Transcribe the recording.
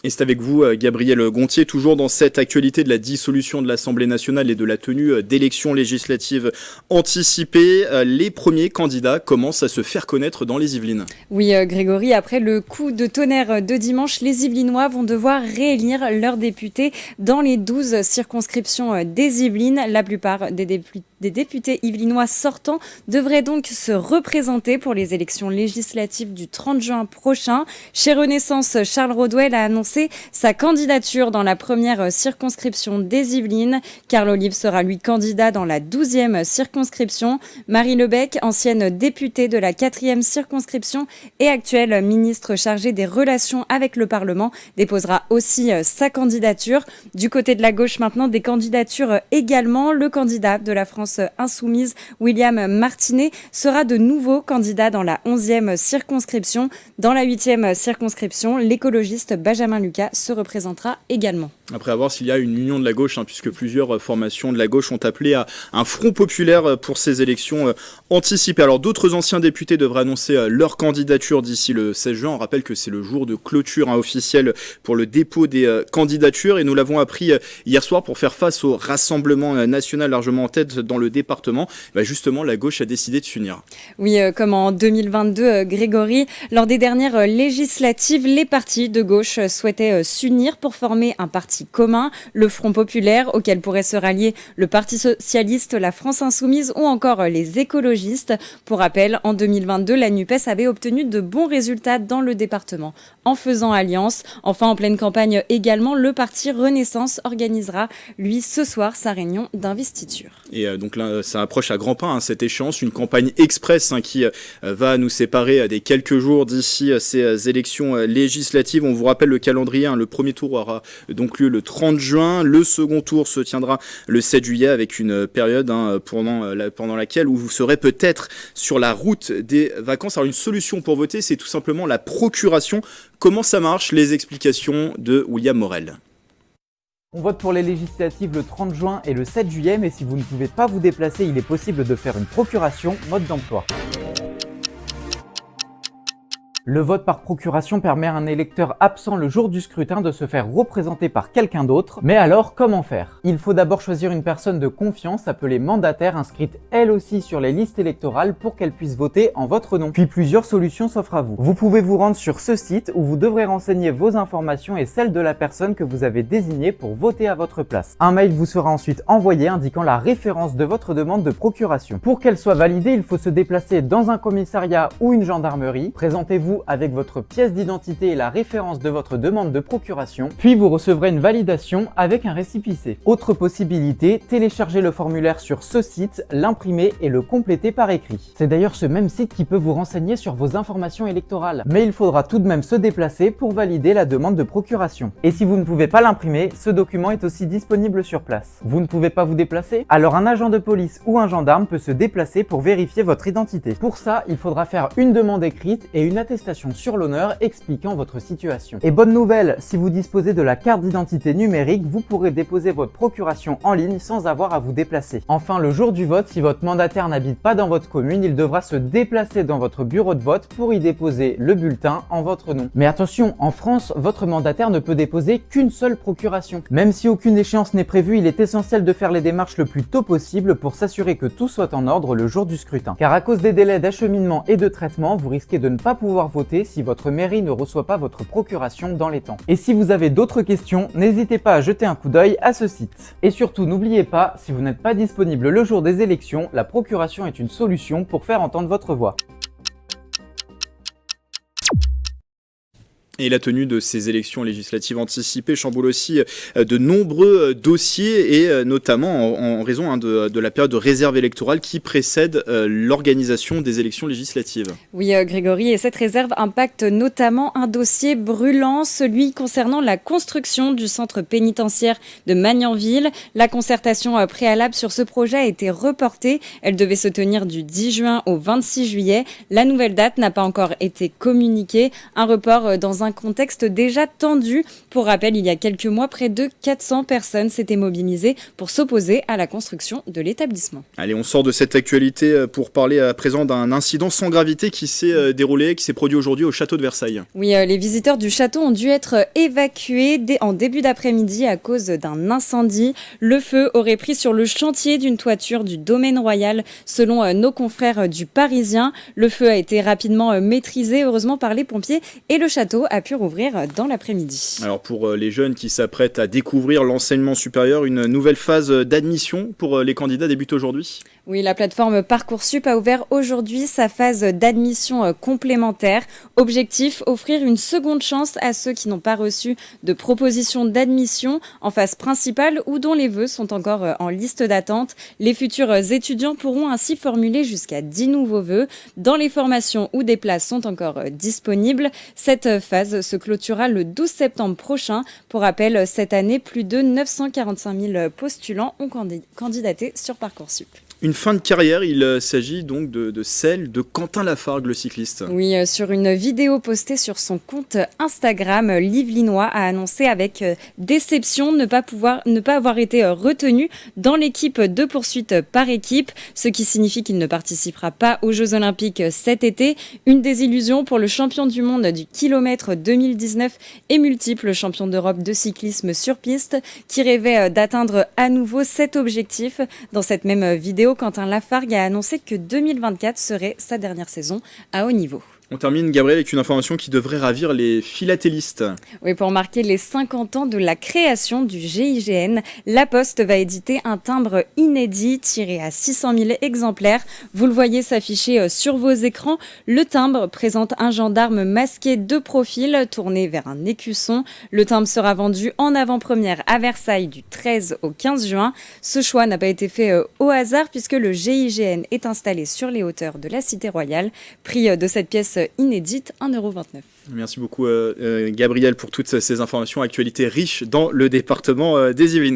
Et c'est avec vous, Gabriel Gontier, toujours dans cette actualité de la dissolution de l'Assemblée nationale et de la tenue d'élections législatives anticipées. Les premiers candidats commencent à se faire connaître dans les Yvelines. Oui, Grégory, après le coup de tonnerre de dimanche, les Yvelinois vont devoir réélire leurs députés dans les 12 circonscriptions des Yvelines. La plupart des députés yvelinois sortants devraient donc se représenter pour les élections législatives du 30 juin prochain. Chez Renaissance, Charles Rodwell a annoncé sa candidature dans la première circonscription des Yvelines. Carl Olive sera lui candidat dans la 12e circonscription. Marie Lebec, ancienne députée de la 4e circonscription et actuelle ministre chargée des relations avec le Parlement, déposera aussi sa candidature. Du côté de la gauche maintenant, des candidatures également. Le candidat de la France insoumise, William Martinet, sera de nouveau candidat dans la 11e circonscription. Dans la 8e circonscription, l'écologiste Benjamin Lucas se représentera également. Après avoir s'il y a une union de la gauche, puisque plusieurs formations de la gauche ont appelé à un front populaire pour ces élections anticipées. Alors d'autres anciens députés devraient annoncer leur candidature d'ici le 16 juin. On rappelle que c'est le jour de clôture officielle pour le dépôt des candidatures et nous l'avons appris hier soir pour faire face au Rassemblement national largement en tête dans le département. Justement, la gauche a décidé de s'unir. Oui, comme en 2022, Grégory, lors des dernières législatives, les partis de gauche souhaitaient s'unir pour former un parti commun, le Front populaire, auquel pourraient se rallier le Parti socialiste, la France insoumise ou encore les écologistes. Pour rappel, en 2022, la NUPES avait obtenu de bons résultats dans le département en faisant alliance. Enfin, en pleine campagne également, le parti Renaissance organisera, lui, ce soir, sa réunion d'investiture. Et donc là, ça approche à grands pas, cette échéance, une campagne express qui va nous séparer des quelques jours d'ici ces élections législatives. On vous rappelle le calendrier, le premier tour aura donc lieu le 30 juin, le second tour se tiendra le 7 juillet avec une période pendant laquelle vous serez peut-être sur la route des vacances. Alors une solution pour voter, c'est tout simplement la procuration. Comment ça marche? Les explications de William Morel. On vote pour les législatives le 30 juin et le 7 juillet, mais si vous ne pouvez pas vous déplacer, il est possible de faire une procuration mode d'emploi. Le vote par procuration permet à un électeur absent le jour du scrutin de se faire représenter par quelqu'un d'autre. Mais alors, comment faire? Il faut d'abord choisir une personne de confiance appelée mandataire inscrite elle aussi sur les listes électorales pour qu'elle puisse voter en votre nom. Puis plusieurs solutions s'offrent à vous. Vous pouvez vous rendre sur ce site où vous devrez renseigner vos informations et celles de la personne que vous avez désignée pour voter à votre place. Un mail vous sera ensuite envoyé indiquant la référence de votre demande de procuration. Pour qu'elle soit validée, il faut se déplacer dans un commissariat ou une gendarmerie. Présentez-vous avec votre pièce d'identité et la référence de votre demande de procuration, puis vous recevrez une validation avec un récépissé. Autre possibilité, télécharger le formulaire sur ce site, l'imprimer et le compléter par écrit. C'est d'ailleurs ce même site qui peut vous renseigner sur vos informations électorales. Mais il faudra tout de même se déplacer pour valider la demande de procuration. Et si vous ne pouvez pas l'imprimer, ce document est aussi disponible sur place. Vous ne pouvez pas vous déplacer? Alors un agent de police ou un gendarme peut se déplacer pour vérifier votre identité. Pour ça, il faudra faire une demande écrite et une attestation sur l'honneur expliquant votre situation. Et bonne nouvelle, si vous disposez de la carte d'identité numérique, vous pourrez déposer votre procuration en ligne sans avoir à vous déplacer. Enfin, le jour du vote, si votre mandataire n'habite pas dans votre commune, il devra se déplacer dans votre bureau de vote pour y déposer le bulletin en votre nom. Mais attention, en France, votre mandataire ne peut déposer qu'une seule procuration. Même si aucune échéance n'est prévue, il est essentiel de faire les démarches le plus tôt possible pour s'assurer que tout soit en ordre le jour du scrutin. Car à cause des délais d'acheminement et de traitement, vous risquez de ne pas pouvoir voter si votre mairie ne reçoit pas votre procuration dans les temps. Et si vous avez d'autres questions, n'hésitez pas à jeter un coup d'œil à ce site. Et surtout, n'oubliez pas, si vous n'êtes pas disponible le jour des élections, la procuration est une solution pour faire entendre votre voix. Et la tenue de ces élections législatives anticipées chamboule aussi de nombreux dossiers et notamment en raison de la période de réserve électorale qui précède l'organisation des élections législatives. Oui, Grégory, et cette réserve impacte notamment un dossier brûlant, celui concernant la construction du centre pénitentiaire de Magnanville. La concertation préalable sur ce projet a été reportée. Elle devait se tenir du 10 juin au 26 juillet. La nouvelle date n'a pas encore été communiquée. Un report dans un un contexte déjà tendu. Pour rappel, il y a quelques mois, près de 400 personnes s'étaient mobilisées pour s'opposer à la construction de l'établissement. Allez, on sort de cette actualité pour parler à présent d'un incident sans gravité qui s'est déroulé, qui s'est produit aujourd'hui au château de Versailles. Oui, les visiteurs du château ont dû être évacués en début d'après-midi à cause d'un incendie. Le feu aurait pris sur le chantier d'une toiture du domaine royal, selon nos confrères du Parisien. Le feu a été rapidement maîtrisé, heureusement, par les pompiers, et le château a pu rouvrir dans l'après-midi. Alors pour les jeunes qui s'apprêtent à découvrir l'enseignement supérieur, une nouvelle phase d'admission pour les candidats débute aujourd'hui. Oui, la plateforme Parcoursup a ouvert aujourd'hui sa phase d'admission complémentaire. Objectif, offrir une seconde chance à ceux qui n'ont pas reçu de proposition d'admission en phase principale ou dont les vœux sont encore en liste d'attente. Les futurs étudiants pourront ainsi formuler jusqu'à 10 nouveaux vœux dans les formations où des places sont encore disponibles. Cette phase se clôturera le 12 septembre prochain. Pour rappel, cette année, plus de 945 000 postulants ont candidaté sur Parcoursup. Une fin de carrière, il s'agit donc de celle de Quentin Lafargue, le cycliste. Oui, sur une vidéo postée sur son compte Instagram, l'Yvelinois a annoncé avec déception ne pas avoir été retenu dans l'équipe de poursuite par équipe, ce qui signifie qu'il ne participera pas aux Jeux Olympiques cet été. Une désillusion pour le champion du monde du kilomètre 2019 et multiple champion d'Europe de cyclisme sur piste, qui rêvait d'atteindre à nouveau cet objectif. Dans cette même vidéo, Quentin Lafargue a annoncé que 2024 serait sa dernière saison à haut niveau. On termine, Gabriel, avec une information qui devrait ravir les philatélistes. Oui, pour marquer les 50 ans de la création du GIGN, La Poste va éditer un timbre inédit tiré à 600 000 exemplaires. Vous le voyez s'afficher sur vos écrans. Le timbre présente un gendarme masqué de profil tourné vers un écusson. Le timbre sera vendu en avant-première à Versailles du 13 au 15 juin. Ce choix n'a pas été fait au hasard puisque le GIGN est installé sur les hauteurs de la Cité Royale. Prix de cette pièce inédite, 1,29 €. Merci beaucoup Gabriel pour toutes ces informations, actualités riches dans le département des Yvelines.